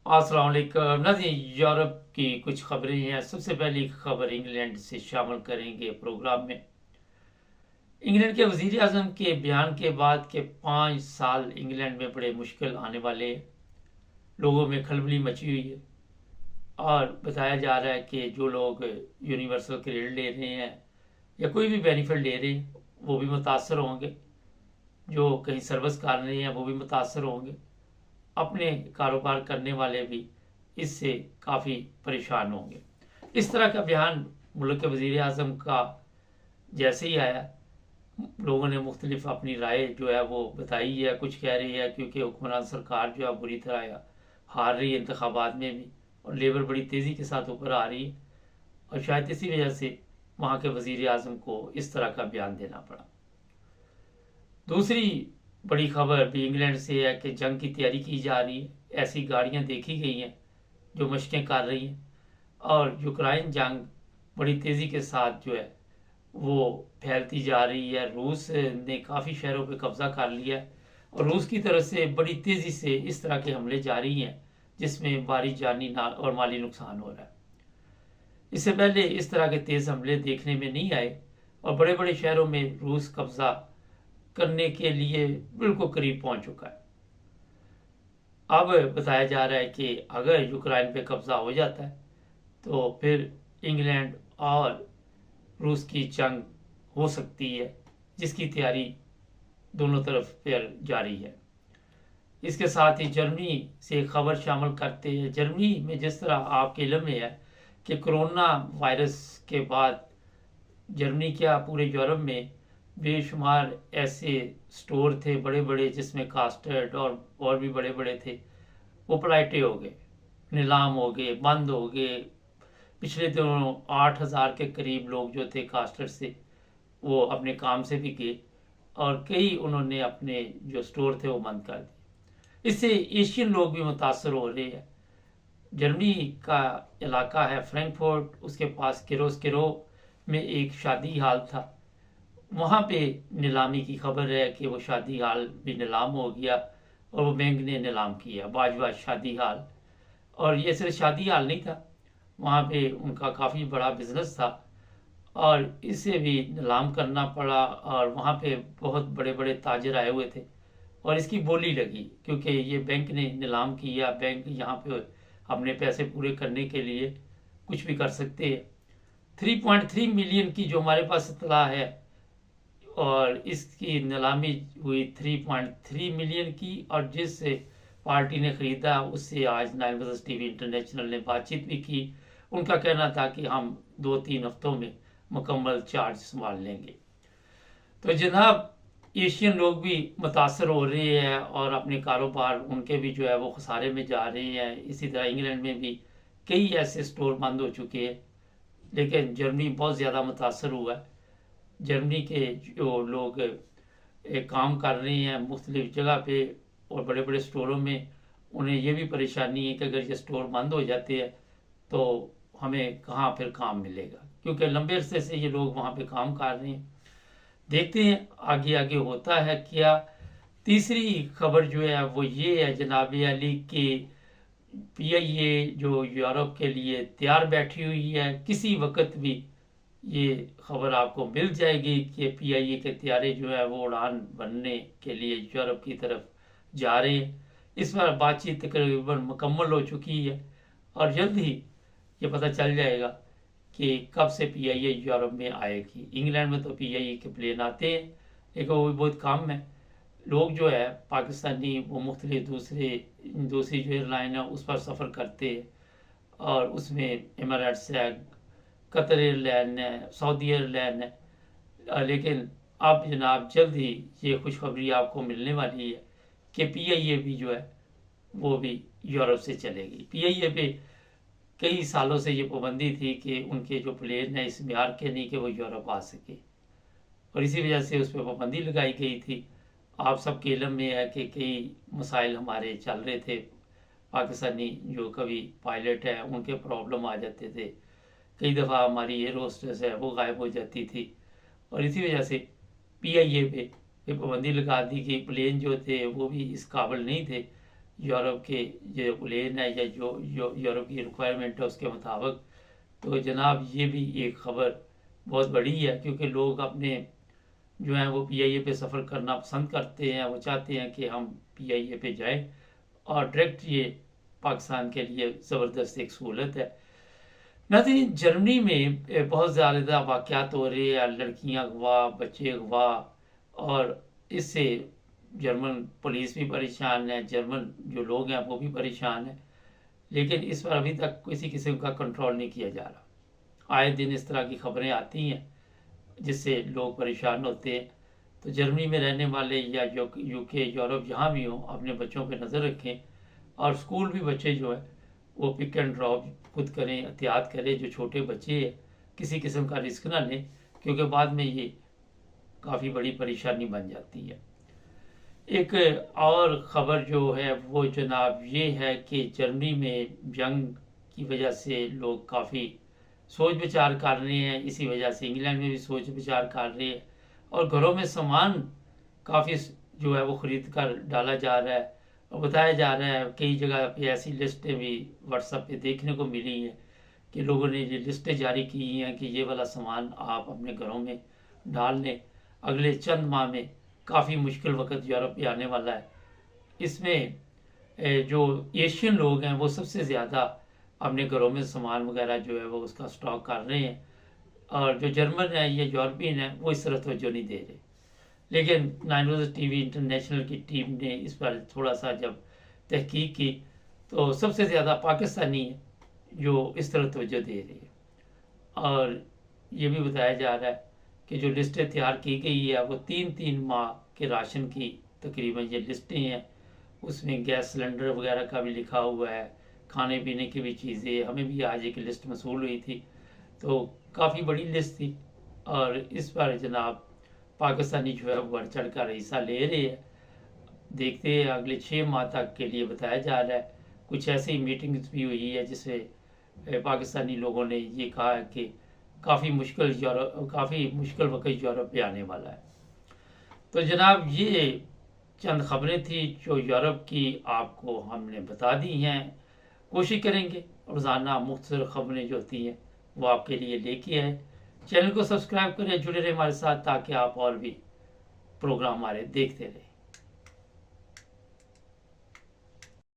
अस्सलाम वालेकुम नाज़रीन, यूरोप की कुछ खबरें हैं। सबसे पहली खबर इंग्लैंड से शामिल करेंगे प्रोग्राम में। इंग्लैंड के वज़ीर आज़म के बयान के बाद के 5 साल इंग्लैंड में बड़े मुश्किल आने वाले हैं। लोगों में खलबली मची हुई है और बताया जा रहा है कि जो लोग यूनिवर्सल क्रेडिट ले रहे हैं या कोई भी बेनिफिट ले रहे हैं वो भी मुतासर होंगे। जो कहीं सर्विस कर रहे हैं वो भी मुतासर होंगे। अपने कारोबार करने वाले भी इससे काफ़ी परेशान होंगे। इस तरह का बयान मुल्क के वज़ीर आज़म का जैसे ही आया, लोगों ने मुख्तलिफ अपनी राय जो है वो बताई है। कुछ कह रही है क्योंकि हुक्मरान सरकार जो है बुरी तरह हार रही है इंतखाबात में भी, और लेबर बड़ी तेज़ी के साथ ऊपर आ रही है, और शायद इसी वजह से वहाँ के वज़ीर आज़म को इस तरह का बयान देना पड़ा। दूसरी बड़ी खबर भी इंग्लैंड से है कि जंग की तैयारी की जा रही है। ऐसी गाड़ियां देखी गई हैं जो मशकें कर रही हैं, और यूक्रेन जंग बड़ी तेज़ी के साथ जो है वो फैलती जा रही है। रूस ने काफ़ी शहरों पर कब्जा कर लिया है, और रूस की तरफ से बड़ी तेज़ी से इस तरह के हमले जारी हैं जिसमें भारी जानी और माली नुकसान हो रहा है। इससे पहले इस तरह के तेज़ हमले देखने में नहीं आए, और बड़े बड़े शहरों में रूस कब्जा करने के लिए बिल्कुल करीब पहुंच चुका है। अब बताया जा रहा है कि अगर यूक्रेन पे कब्जा हो जाता है तो फिर इंग्लैंड और रूस की जंग हो सकती है, जिसकी तैयारी दोनों तरफ फिर जारी है। इसके साथ ही जर्मनी से एक खबर शामिल करते हैं। जर्मनी में जिस तरह आपके इल्म में है कि कोरोना वायरस के बाद जर्मनी क्या पूरे यूरोप में बेशुमार ऐसे स्टोर थे बड़े बड़े जिसमें कास्टर्ड और भी बड़े बड़े थे, वो पलायटे हो गए, नीलाम हो गए, बंद हो गए। पिछले दिनों 8,000 के करीब लोग जो थे कास्टर्ड से, वो अपने काम से भी गए, और कई उन्होंने अपने जो स्टोर थे वो बंद कर दिए। इससे एशियन लोग भी मुतासर हो रहे हैं। जर्मनी का इलाका है फ्रैंकफर्ट, उसके पास किरो में एक शादी हाल था। वहाँ पे नीलामी की खबर है कि वो शादी हाल भी नीलाम हो गया, और वो बैंक ने नीलाम किया बाजवा शादी हाल। और ये सिर्फ शादी हाल नहीं था, वहाँ पे उनका काफ़ी बड़ा बिजनेस था, और इसे भी नीलाम करना पड़ा। और वहाँ पे बहुत बड़े बड़े ताजर आए हुए थे, और इसकी बोली लगी क्योंकि ये बैंक ने नीलाम किया। बैंक यहाँ पे अपने पैसे पूरे करने के लिए कुछ भी कर सकते हैं। 3.3 मिलियन की जो हमारे पास इतला है, और इसकी नीलामी हुई 3.3 मिलियन की। और जिस पार्टी ने खरीदा उससे आज नाइन बजस टीवी इंटरनेशनल ने बातचीत भी की। उनका कहना था कि हम 2-3 हफ्तों में मुकम्मल चार्ज संभाल लेंगे। तो जनाब, एशियन लोग भी मुतासर हो रहे हैं, और अपने कारोबार उनके भी जो है वो खसारे में जा रहे हैं। इसी तरह इंग्लैंड में भी कई ऐसे स्टोर बंद हो चुके हैं, लेकिन जर्मनी बहुत ज़्यादा मुतासर हुआ है। जर्मनी के जो लोग काम कर रहे हैं मुख्तलिफ जगह पे और बड़े बड़े स्टोरों में, उन्हें ये भी परेशानी है कि अगर ये स्टोर बंद हो जाते हैं तो हमें कहाँ फिर काम मिलेगा, क्योंकि लंबे अरसे से ये लोग वहाँ पे काम कर रहे हैं। देखते हैं आगे आगे होता है क्या। तीसरी खबर जो है वो ये है जनाब अली कि पीआईए जो यूरोप के लिए तैयार बैठी हुई है। किसी वक्त भी ये खबर आपको मिल जाएगी कि पीआईए के तैयारे जो है वो उड़ान भरने के लिए यूरोप की तरफ जा रहे हैं। इस बार बातचीत तकरीबन मुकम्मल हो चुकी है, और जल्द ही ये पता चल जाएगा कि कब से पीआईए यूरोप में आएगी। इंग्लैंड में तो पीआईए के प्लेन आते हैं, लेकिन वो भी बहुत कम है। लोग जो है पाकिस्तानी वो मुख्तलिफ दूसरी जो एयरलाइन है उस पर सफ़र करते हैं, और उसमें एमरेट्स है, कतर एयरलाइन है, सऊदी एयरलाइन है। लेकिन अब जनाब जल्द ही ये खुशखबरी आपको मिलने वाली है कि पीआईए भी जो है वो भी यूरोप से चलेगी। पीआईए पे कई सालों से ये पाबंदी थी कि उनके जो प्लेन है इस म्यार के नहीं कि वो यूरोप आ सके, और इसी वजह से उस पर पाबंदी लगाई गई थी। आप सबके इल्म में है कि कई मसाइल हमारे चल रहे थे। पाकिस्तानी जो कभी पायलट है उनके प्रॉब्लम आ जाते थे, कई दफ़ा हमारी एयर होस्टेस है वो गायब हो जाती थी, और इसी वजह से पीआईए पे पाबंदी लगा दी कि प्लेन जो थे वो भी इस काबिल नहीं थे यूरोप के जो प्लेन है या जो यूरोप की रिक्वायरमेंट है उसके मुताबिक। तो जनाब ये भी एक ख़बर बहुत बड़ी है, क्योंकि लोग अपने जो हैं वो PIA पे सफ़र करना पसंद करते हैं। वो चाहते हैं कि हम PIA पे जाएं और डायरेक्ट ये पाकिस्तान के लिए ज़बरदस्त एक सहूलत है। नाज़रीन, जर्मनी में बहुत ज़्यादा वाक़यात हो रहे हैं, लड़कियां अगवा, बच्चे अगवा, और इससे जर्मन पुलिस भी परेशान है, जर्मन जो लोग हैं वो भी परेशान हैं, लेकिन इस पर अभी तक किसी किस्म का कंट्रोल नहीं किया जा रहा। आए दिन इस तरह की खबरें आती हैं जिससे लोग परेशान होते हैं। तो जर्मनी में रहने वाले या UK, यूरोप जहाँ भी हों, अपने बच्चों पर नज़र रखें, और स्कूल भी बच्चे जो है वो पिक एंड ड्रॉप खुद करें, एहतियात करें। जो छोटे बच्चे हैं किसी किस्म का रिस्क ना लें, क्योंकि बाद में ये काफ़ी बड़ी परेशानी बन जाती है। एक और ख़बर जो है वो जनाब ये है कि जर्मनी में जंग की वजह से लोग काफ़ी सोच विचार कर रहे हैं। इसी वजह से इंग्लैंड में भी सोच विचार कर रहे हैं, और घरों में सामान काफ़ी जो है वो ख़रीद कर डाला जा रहा है। और बताया जा रहा है कई जगह पे ऐसी लिस्टें भी व्हाट्सएप पे देखने को मिली हैं कि लोगों ने ये लिस्टें जारी की हैं कि ये वाला सामान आप अपने घरों में डाल लें, अगले चंद माह में काफ़ी मुश्किल वक्त यूरोप पे आने वाला है। इसमें जो एशियन लोग हैं वो सबसे ज़्यादा अपने घरों में सामान वगैरह जो है वो उसका स्टॉक कर रहे हैं, और जो जर्मन है या यूरोपियन है वो इस तरह तवज्जो नहीं दे रहे। लेकिन 9 रोज़ TV इंटरनेशनल की टीम ने इस पर थोड़ा सा जब तहकीक की तो सबसे ज़्यादा पाकिस्तानी है जो इस तरह तवज्जो दे रही है। और ये भी बताया जा रहा है कि जो लिस्टें तैयार की गई है वो 3-3 माह के राशन की तकरीबन ये लिस्टें हैं। उसमें गैस सिलेंडर वगैरह का भी लिखा हुआ है, खाने पीने की भी चीज़ें। हमें भी आज एक लिस्ट मसूल हुई थी, तो काफ़ी बड़ी लिस्ट थी, और इस पर जनाब पाकिस्तानी जो है बढ़ चढ़ कर हिस्सा ले रहे हैं। देखते हैं अगले 6 माह तक के लिए बताया जा रहा है। कुछ ऐसी मीटिंग्स भी हुई है जिसमें पाकिस्तानी लोगों ने ये कहा है कि काफ़ी मुश्किल वक्त यूरोप पे आने वाला है। तो जनाब ये चंद खबरें थी जो यूरोप की आपको हमने बता दी हैं। कोशिश करेंगे रोज़ाना मुख्तसर खबरें जो होती हैं वो आपके लिए लेके आए। चैनल को सब्सक्राइब करें, जुड़े रहे हमारे साथ, ताकि आप और भी प्रोग्राम हमारे देखते रहें।